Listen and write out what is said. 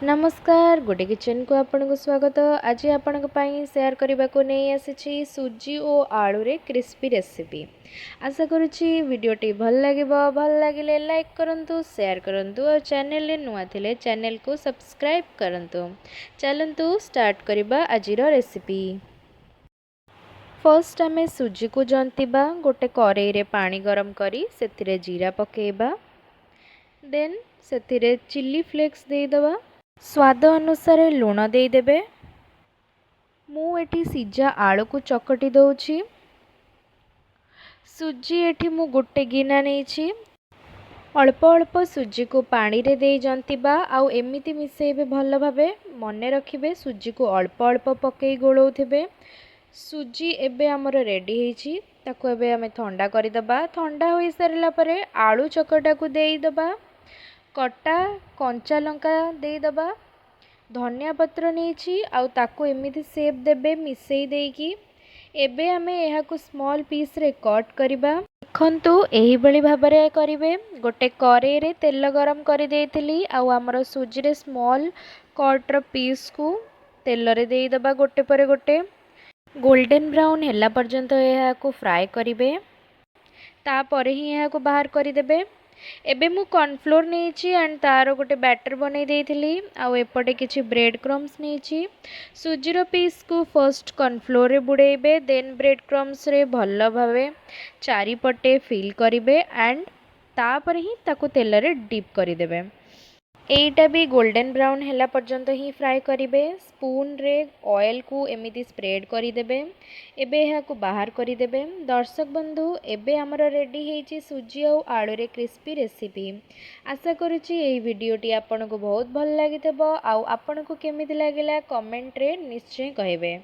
नमस्कार गोटे किचन को आपन को स्वागत। आज आपण शेयर करने को नहीं आसी सुजी और आलू रे क्रिस्पी रेसिपी। आशा करुच्ची वीडियोटी भल लगे लाइक करंतु शेयर करंतु और चैनल नुआ थिले चैनल को सब्सक्राइब करंतु। चलंतु स्टार्ट करबा आजिर रेसिपी। फर्स्ट आमे सुजी को जंतिबा। गोटे कड़ाई रे पानी गरम करी सेथिरे जीरा पकेबा। देन सेथिरे चिल्ली फ्लेक्स देदबा। स्वाद अनुसार लुण देदेबे। मु एठी सिजा आलू को चकटी दउछि। सुजी एठी मु गोटे गिना नेछि। अल्प अल्प सुजी को पानी रे दे जंतिबा आउ एमिति मिसेबे भल भाबे। मने रखिबे सुजी को अल्प अल्प पकई गोलौथिबे। सुजी एबे हमर रेडी हेछि। ताको एबे हमें ठंडा करि दबा। ठंडा होई सारला परे आलू चकटा को देई दबा। कटा कंचा लंका दे दबा। धनिया पत्र नहीं आउ ताको एमिति सेप देबे मिसई देकी। एबे हमें यहाँ को स्मॉल पीस रे कट करिबा। देखंतु एही बळी भाबरे करिवे। गोटे कड़ाई रे तेल गरम करि देइथिली आउ हमर सुजी रे स्मॉल कट रो पीस को तेल रे देई दबा। गोटे परे गोटे गोल्डन ब्राउन हैला पर्यंत यहाँ को फ्राई करिवे। तापरे ही यहाँ को बाहर करि देबे। एबे मु कॉर्नफ्लोर नेछि एंड तारो गोटे बैटर बनै देइथिली आउ एपटे किछि ब्रेड क्रम्स नेछि। सुजी रो पीस को फर्स्ट कॉर्नफ्लोर रे बुड़ेबे। देन ब्रेड क्रम्स रे भल्ल भाबे चारि पटे फिल करिवे एंड तापर ही ताको तेल रे डिप करि देबे। एटा भी गोल्डन ब्राउन हैला पर्यंत ही फ्राई करिवे। स्पून रे ऑयल को एमिति स्प्रेड करि देबे। एबे यहाँ को बाहर करि देबे। दर्शक बंधु एबे हमर रेडी हेछि सुजी और आलू रे क्रिस्पी रेसिपी। आशा करुछि एई वीडियोटी आपन को बहुत भल लागिथबो आउ आपन को केमिति लागिला कमेंट रे निश्चय कहबे।